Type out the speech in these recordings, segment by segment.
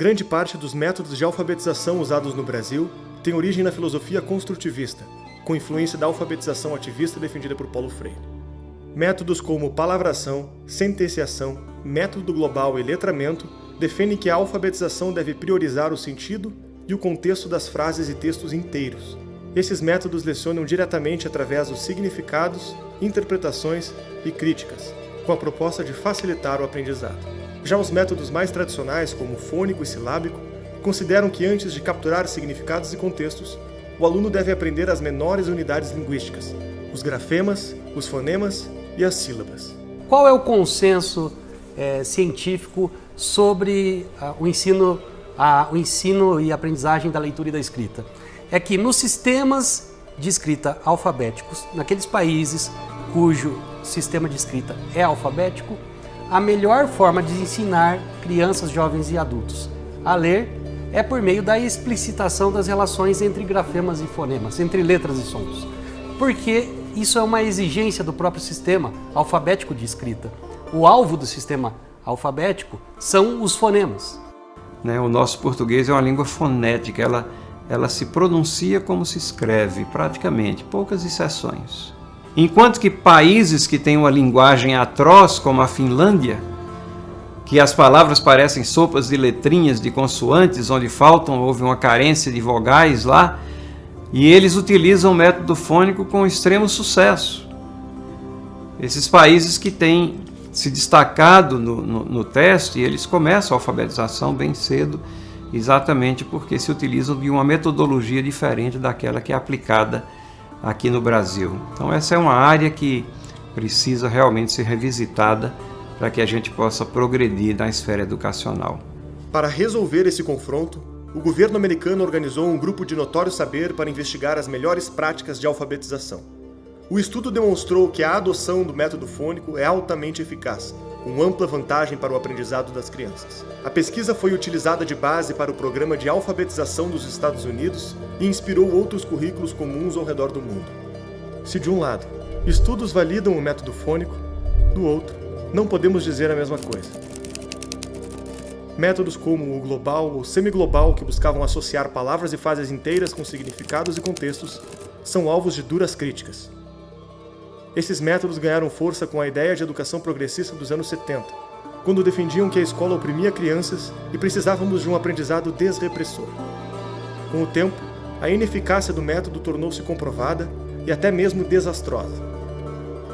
Grande parte dos métodos de alfabetização usados no Brasil tem origem na filosofia construtivista, com influência da alfabetização ativista defendida por Paulo Freire. Métodos como palavração, sentenciação, método global e letramento defendem que a alfabetização deve priorizar o sentido e o contexto das frases e textos inteiros. Esses métodos lecionam diretamente através dos significados, interpretações e críticas, com a proposta de facilitar o aprendizado. Já os métodos mais tradicionais, como fônico e silábico, consideram que antes de capturar significados e contextos, o aluno deve aprender as menores unidades linguísticas, os grafemas, os fonemas e as sílabas. Qual é o consenso científico sobre o ensino e aprendizagem da leitura e da escrita? É que nos sistemas de escrita alfabéticos, naqueles países cujo sistema de escrita é alfabético, a melhor forma de ensinar crianças, jovens e adultos a ler é por meio da explicitação das relações entre grafemas e fonemas, entre letras e sons. Porque isso é uma exigência do próprio sistema alfabético de escrita. O alvo do sistema alfabético são os fonemas. O nosso português é uma língua fonética, ela se pronuncia como se escreve, praticamente, poucas exceções. Enquanto que países que têm uma linguagem atroz, como a Finlândia, que as palavras parecem sopas de letrinhas, de consoantes, onde houve uma carência de vogais lá, e eles utilizam o método fônico com extremo sucesso. Esses países que têm se destacado no teste, eles começam a alfabetização bem cedo, exatamente porque se utilizam de uma metodologia diferente daquela que é aplicada aqui no Brasil. Então essa é uma área que precisa realmente ser revisitada para que a gente possa progredir na esfera educacional. Para resolver esse confronto, o governo americano organizou um grupo de notório saber para investigar as melhores práticas de alfabetização. O estudo demonstrou que a adoção do método fônico é altamente eficaz, com ampla vantagem para o aprendizado das crianças. A pesquisa foi utilizada de base para o programa de alfabetização dos Estados Unidos e inspirou outros currículos comuns ao redor do mundo. Se de um lado, estudos validam o método fônico, do outro, não podemos dizer a mesma coisa. Métodos como o global ou semiglobal, que buscavam associar palavras e frases inteiras com significados e contextos, são alvos de duras críticas. Esses métodos ganharam força com a ideia de educação progressista dos anos 70, quando defendiam que a escola oprimia crianças e precisávamos de um aprendizado desrepressor. Com o tempo, a ineficácia do método tornou-se comprovada e até mesmo desastrosa.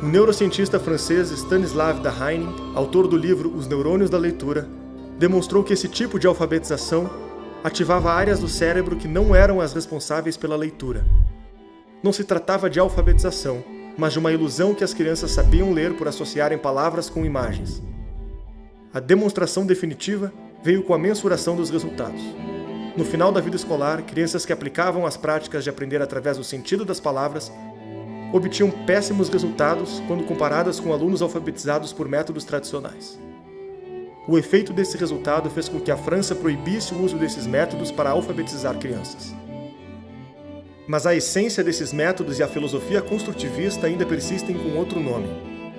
O neurocientista francês Stanislas Dehaene, autor do livro Os Neurônios da Leitura, demonstrou que esse tipo de alfabetização ativava áreas do cérebro que não eram as responsáveis pela leitura. Não se tratava de alfabetização, mas de uma ilusão que as crianças sabiam ler por associarem palavras com imagens. A demonstração definitiva veio com a mensuração dos resultados. No final da vida escolar, crianças que aplicavam as práticas de aprender através do sentido das palavras obtinham péssimos resultados quando comparadas com alunos alfabetizados por métodos tradicionais. O efeito desse resultado fez com que a França proibisse o uso desses métodos para alfabetizar crianças. Mas a essência desses métodos e a filosofia construtivista ainda persistem com outro nome: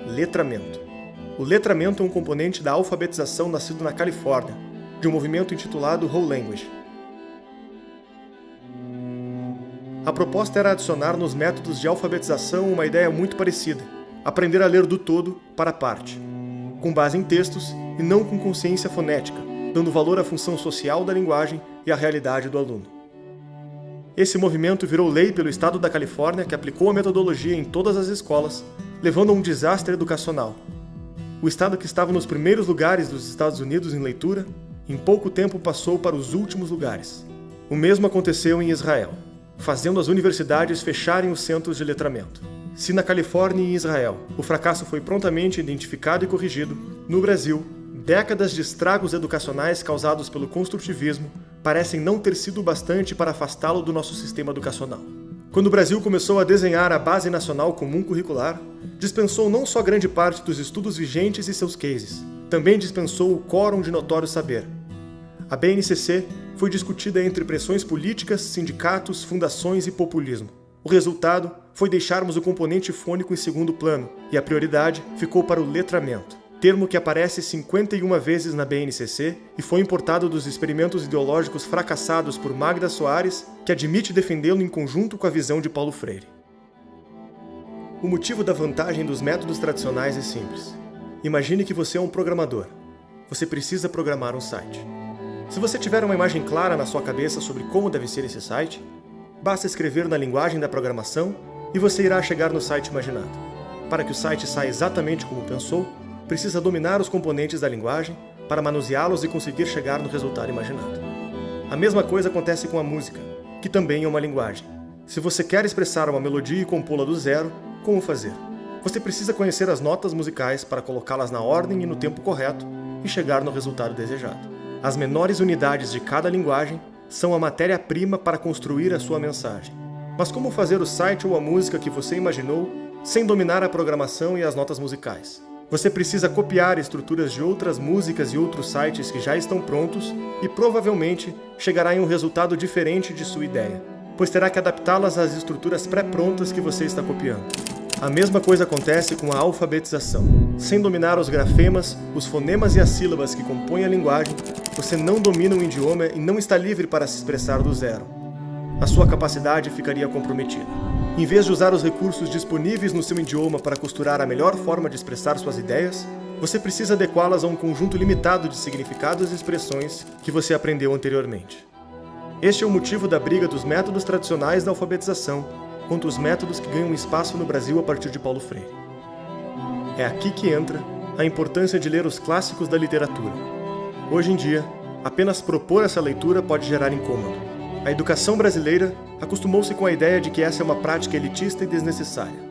letramento. O letramento é um componente da alfabetização nascido na Califórnia, de um movimento intitulado Whole Language. A proposta era adicionar nos métodos de alfabetização uma ideia muito parecida: aprender a ler do todo para a parte, com base em textos e não com consciência fonética, dando valor à função social da linguagem e à realidade do aluno. Esse movimento virou lei pelo estado da Califórnia, que aplicou a metodologia em todas as escolas, levando a um desastre educacional. O estado que estava nos primeiros lugares dos Estados Unidos em leitura, em pouco tempo passou para os últimos lugares. O mesmo aconteceu em Israel, fazendo as universidades fecharem os centros de letramento. Se na Califórnia e em Israel o fracasso foi prontamente identificado e corrigido, no Brasil, décadas de estragos educacionais causados pelo construtivismo parecem não ter sido bastante para afastá-lo do nosso sistema educacional. Quando o Brasil começou a desenhar a Base Nacional Comum Curricular, dispensou não só grande parte dos estudos vigentes e seus cases, também dispensou o quórum de notório saber. A BNCC foi discutida entre pressões políticas, sindicatos, fundações e populismo. O resultado foi deixarmos o componente fônico em segundo plano, e a prioridade ficou para o letramento. termo que aparece 51 vezes na BNCC e foi importado dos experimentos ideológicos fracassados por Magda Soares, que admite defendê-lo em conjunto com a visão de Paulo Freire. O motivo da vantagem dos métodos tradicionais é simples. Imagine que você é um programador. Você precisa programar um site. Se você tiver uma imagem clara na sua cabeça sobre como deve ser esse site, basta escrever na linguagem da programação e você irá chegar no site imaginado. Para que o site saia exatamente como pensou, precisa dominar os componentes da linguagem para manuseá-los e conseguir chegar no resultado imaginado. A mesma coisa acontece com a música, que também é uma linguagem. Se você quer expressar uma melodia e compô-la do zero, como fazer? Você precisa conhecer as notas musicais para colocá-las na ordem e no tempo correto e chegar no resultado desejado. As menores unidades de cada linguagem são a matéria-prima para construir a sua mensagem. Mas como fazer o site ou a música que você imaginou sem dominar a programação e as notas musicais? Você precisa copiar estruturas de outras músicas e outros sites que já estão prontos e provavelmente chegará em um resultado diferente de sua ideia, pois terá que adaptá-las às estruturas pré-prontas que você está copiando. A mesma coisa acontece com a alfabetização. Sem dominar os grafemas, os fonemas e as sílabas que compõem a linguagem, você não domina o idioma e não está livre para se expressar do zero. A sua capacidade ficaria comprometida. Em vez de usar os recursos disponíveis no seu idioma para costurar a melhor forma de expressar suas ideias, você precisa adequá-las a um conjunto limitado de significados e expressões que você aprendeu anteriormente. Este é o motivo da briga dos métodos tradicionais da alfabetização contra os métodos que ganham espaço no Brasil a partir de Paulo Freire. É aqui que entra a importância de ler os clássicos da literatura. Hoje em dia, apenas propor essa leitura pode gerar incômodo. A educação brasileira acostumou-se com a ideia de que essa é uma prática elitista e desnecessária.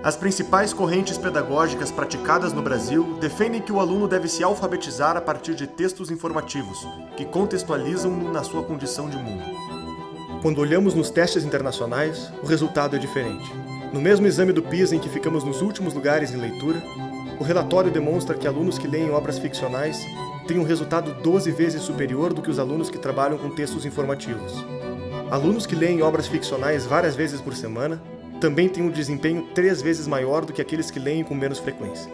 As principais correntes pedagógicas praticadas no Brasil defendem que o aluno deve se alfabetizar a partir de textos informativos, que contextualizam-no na sua condição de mundo. Quando olhamos nos testes internacionais, o resultado é diferente. No mesmo exame do PISA em que ficamos nos últimos lugares em leitura, o relatório demonstra que alunos que leem obras ficcionais têm um resultado 12 vezes superior do que os alunos que trabalham com textos informativos. Alunos que leem obras ficcionais várias vezes por semana também têm um desempenho 3 vezes maior do que aqueles que leem com menos frequência.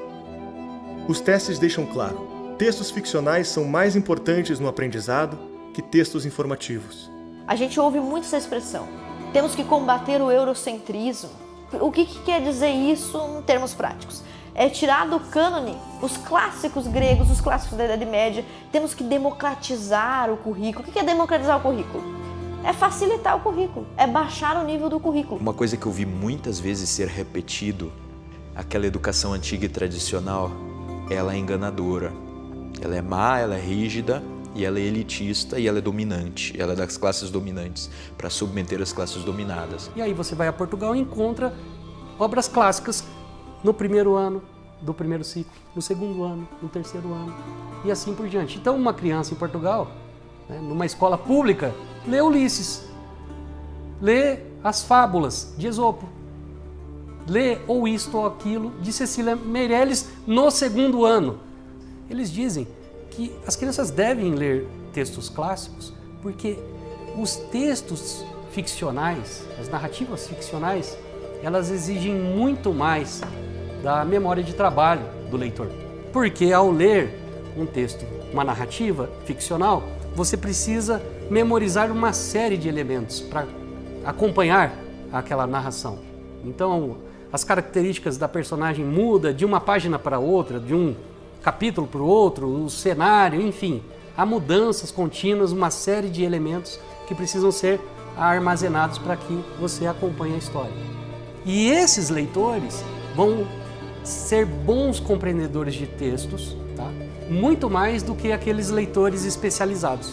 Os testes deixam claro: textos ficcionais são mais importantes no aprendizado que textos informativos. A gente ouve muito essa expressão. Temos que combater o eurocentrismo. O que quer dizer isso em termos práticos? É tirar do cânone os clássicos gregos, os clássicos da Idade Média. Temos que democratizar o currículo. O que é democratizar o currículo? É facilitar o currículo, é baixar o nível do currículo. Uma coisa que eu vi muitas vezes ser repetido, aquela educação antiga e tradicional, ela é enganadora. Ela é má, ela é rígida, e ela é elitista e ela é dominante. Ela é das classes dominantes, para submeter as classes dominadas. E aí você vai a Portugal e encontra obras clássicas no primeiro ano do primeiro ciclo, no segundo ano, no terceiro ano, e assim por diante. Então uma criança em Portugal, numa escola pública, lê Ulisses, lê as fábulas de Esopo, lê ou isto ou aquilo de Cecília Meirelles no segundo ano. Eles dizem que as crianças devem ler textos clássicos porque os textos ficcionais, as narrativas ficcionais, elas exigem muito mais da memória de trabalho do leitor. Porque ao ler um texto, uma narrativa ficcional, você precisa memorizar uma série de elementos para acompanhar aquela narração. Então, as características da personagem mudam de uma página para outra, de um capítulo para o outro, o cenário, enfim. Há mudanças contínuas, uma série de elementos que precisam ser armazenados para que você acompanhe a história. E esses leitores vão ser bons compreendedores de textos, tá? Muito mais do que aqueles leitores especializados.